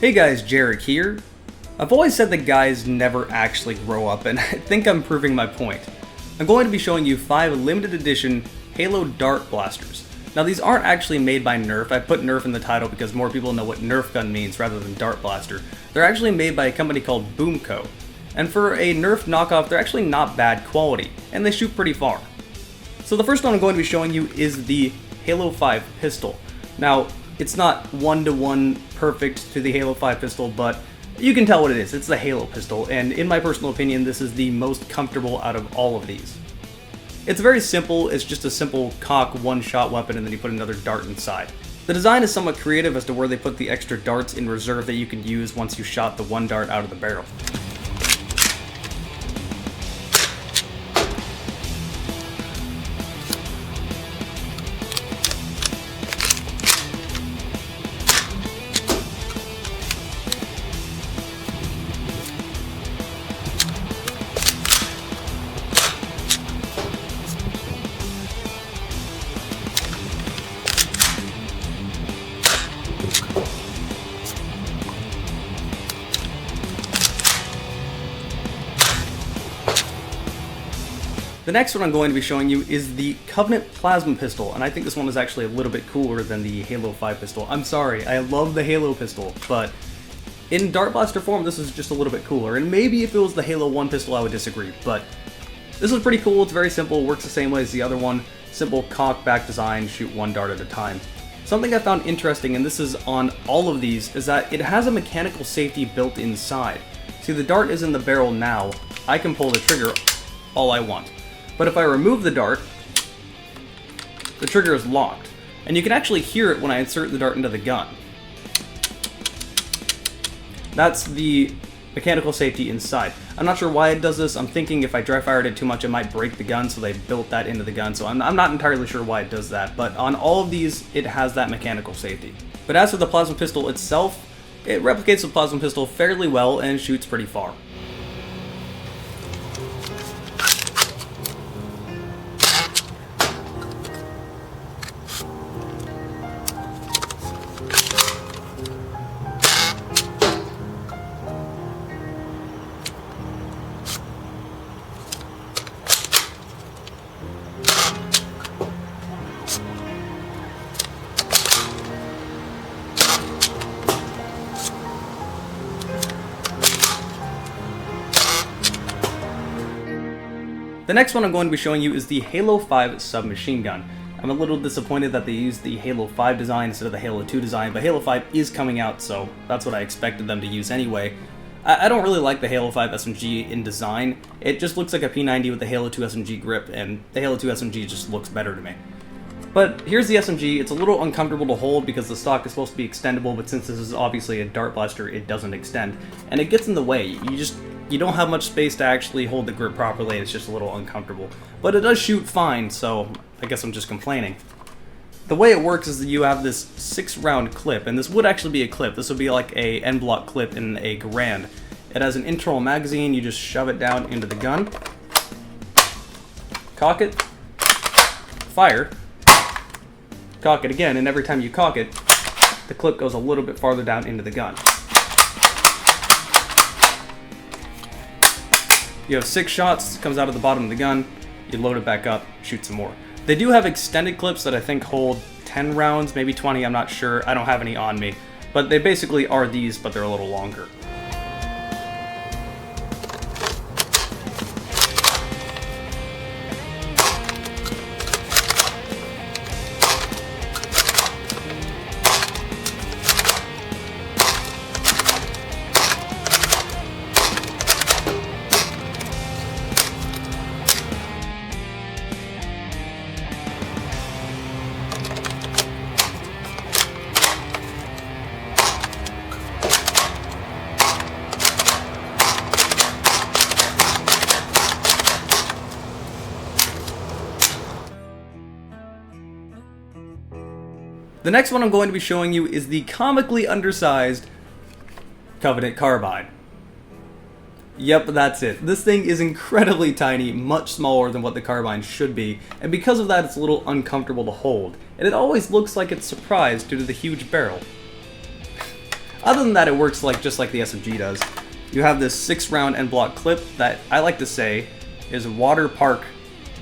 Hey guys, Jarek here. I've always said that guys never actually grow up, and I think I'm proving my point. I'm going to be showing you 5 limited edition Halo Dart Blasters. Now these aren't actually made by Nerf. I put Nerf in the title because more people know what Nerf gun means rather than Dart Blaster. They're actually made by a company called Boomco. And for a Nerf knockoff, they're actually not bad quality, and they shoot pretty far. So the first one I'm going to be showing you is the Halo 5 pistol. Now, it's not one-to-one perfect to the Halo 5 pistol, but you can tell what it is. It's the Halo pistol, and in my personal opinion, this is the most comfortable out of all of these. It's very simple. It's just a simple cock one-shot weapon, and then you put another dart inside. The design is somewhat creative as to where they put the extra darts in reserve that you can use once you shot the one dart out of the barrel. The next one I'm going to be showing you is the Covenant Plasma Pistol, and I think this one is actually a little bit cooler than the Halo 5 pistol. I'm sorry, I love the Halo pistol, but in Dart Blaster form, this is just a little bit cooler, and maybe if it was the Halo 1 pistol, I would disagree, but this is pretty cool. It's very simple, works the same way as the other one. Simple cock back design, shoot one dart at a time. Something I found interesting, and this is on all of these, is that it has a mechanical safety built inside. See, the dart is in the barrel now. I can pull the trigger all I want. But if I remove the dart, the trigger is locked. And you can actually hear it when I insert the dart into the gun. That's the mechanical safety inside. I'm not sure why it does this. I'm thinking if I dry fired it too much, it might break the gun, so they built that into the gun. So I'm not entirely sure why it does that. But on all of these, it has that mechanical safety. But as for the plasma pistol itself, it replicates the plasma pistol fairly well and shoots pretty far. The next one I'm going to be showing you is the Halo 5 submachine gun. I'm a little disappointed that they used the Halo 5 design instead of the Halo 2 design, but Halo 5 is coming out, so that's what I expected them to use anyway. I don't really like the Halo 5 SMG in design. It just looks like a P90 with the Halo 2 SMG grip, and the Halo 2 SMG just looks better to me. But here's the SMG. It's a little uncomfortable to hold because the stock is supposed to be extendable, but since this is obviously a dart blaster, it doesn't extend. And it gets in the way. You don't have much space to actually hold the grip properly. It's just a little uncomfortable. But it does shoot fine, so I guess I'm just complaining. The way it works is that you have this 6-round clip, and this would actually be a clip. This would be like a N-block clip in a Garand. It has an internal magazine. You just shove it down into the gun, cock it, fire, cock it again, and every time you cock it, the clip goes a little bit farther down into the gun. You have 6 shots, comes out of the bottom of the gun, you load it back up, shoot some more. They do have extended clips that I think hold 10 rounds, maybe 20, I'm not sure, I don't have any on me. But they basically are these, but they're a little longer. The next one I'm going to be showing you is the comically undersized Covenant Carbide. Yep, that's it. This thing is incredibly tiny, much smaller than what the Carbine should be, and because of that it's a little uncomfortable to hold, and it always looks like it's surprised due to the huge barrel. Other than that, it works just like the SMG does. You have this 6-round end block clip that I like to say is water park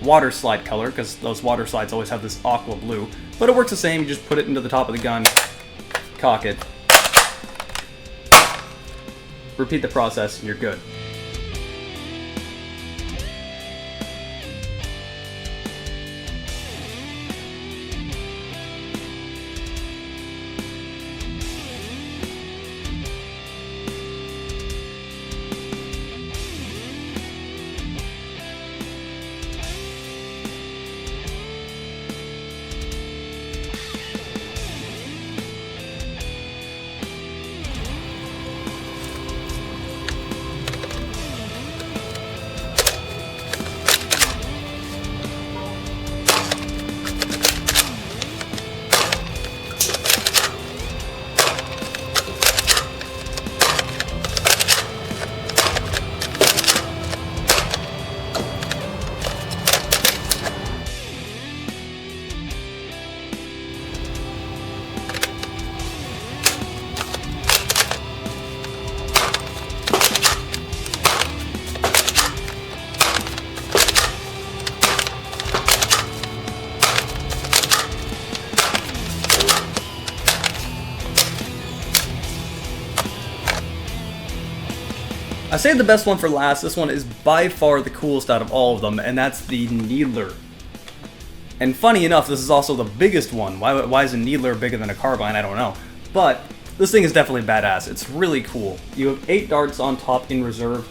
water slide color, because those water slides always have this aqua blue, but it works the same. You just put it into the top of the gun, cock it, repeat the process, and you're good. I saved the best one for last. This one is by far the coolest out of all of them, and that's the Needler. And funny enough, this is also the biggest one. Why is a Needler bigger than a Carbine? I don't know. But this thing is definitely badass. It's really cool. You have 8 darts on top in reserve,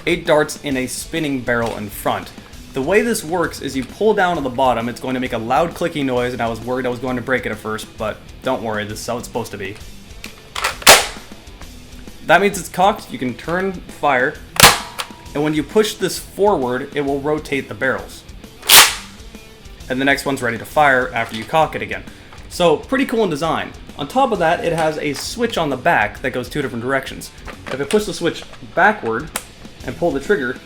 8 darts in a spinning barrel in front. The way this works is you pull down on the bottom, it's going to make a loud clicking noise, and I was worried I was going to break it at first, but don't worry, this is how it's supposed to be. That means it's cocked, you can turn fire, and when you push this forward, it will rotate the barrels. And the next one's ready to fire after you cock it again. So, pretty cool in design. On top of that, it has a switch on the back that goes 2 different directions. If I push the switch backward and pull the trigger,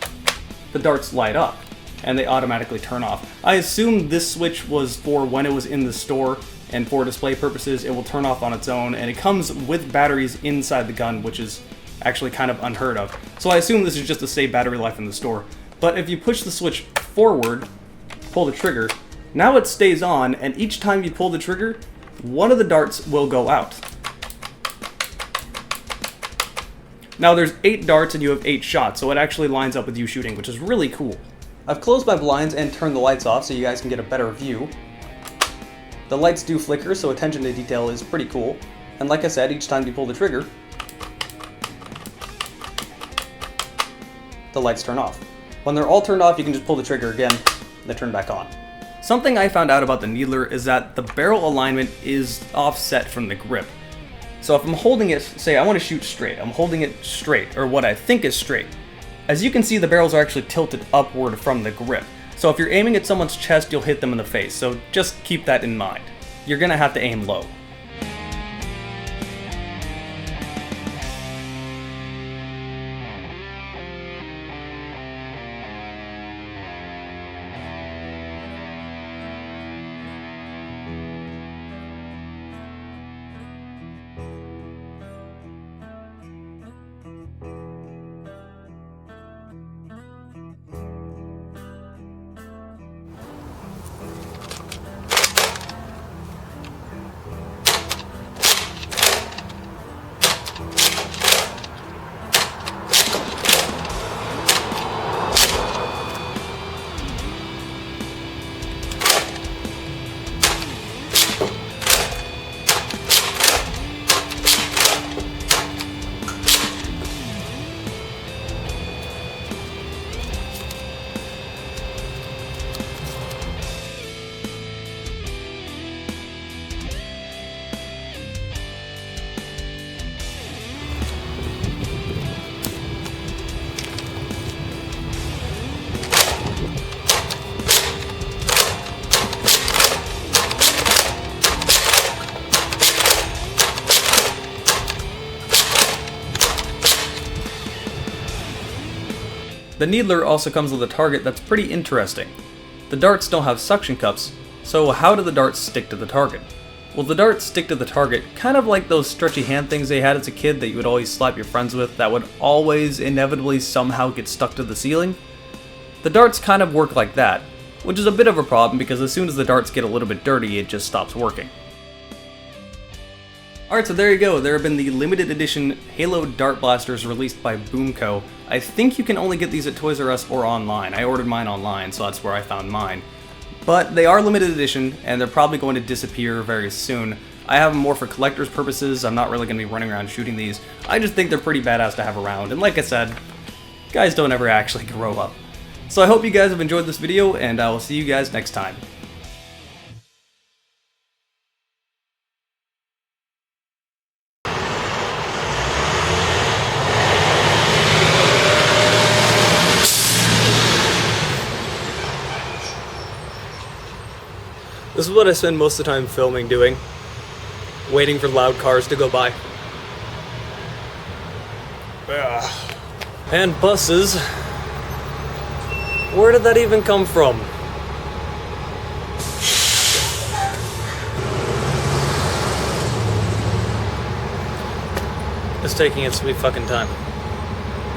the darts light up, and they automatically turn off. I assume this switch was for when it was in the store, and for display purposes, it will turn off on its own, and it comes with batteries inside the gun, which is actually kind of unheard of. So I assume this is just to save battery life in the store. But if you push the switch forward, pull the trigger, now it stays on, and each time you pull the trigger, one of the darts will go out. Now there's 8 darts and you have 8 shots, so it actually lines up with you shooting, which is really cool. I've closed my blinds and turned the lights off so you guys can get a better view. The lights do flicker, so attention to detail is pretty cool. And like I said, each time you pull the trigger, the lights turn off. When they're all turned off, you can just pull the trigger again, and they turn back on. Something I found out about the Needler is that the barrel alignment is offset from the grip. So if I'm holding it, say I want to shoot straight, I'm holding it straight, or what I think is straight. As you can see, the barrels are actually tilted upward from the grip. So if you're aiming at someone's chest, you'll hit them in the face, so just keep that in mind. You're gonna have to aim low. The Needler also comes with a target that's pretty interesting. The darts don't have suction cups, so how do the darts stick to the target? Well, the darts stick to the target, kind of like those stretchy hand things they had as a kid that you would always slap your friends with that would always inevitably somehow get stuck to the ceiling. The darts kind of work like that, which is a bit of a problem because as soon as the darts get a little bit dirty, it just stops working. Alright, so there you go. There have been the limited edition Halo Dart Blasters released by Boomco. I think you can only get these at Toys R Us or online. I ordered mine online, so that's where I found mine. But they are limited edition, and they're probably going to disappear very soon. I have them more for collector's purposes. I'm not really going to be running around shooting these. I just think they're pretty badass to have around, and like I said, guys don't ever actually grow up. So I hope you guys have enjoyed this video, and I will see you guys next time. This is what I spend most of the time filming doing. Waiting for loud cars to go by. Ugh. And buses. Where did that even come from? It's taking its sweet fucking time.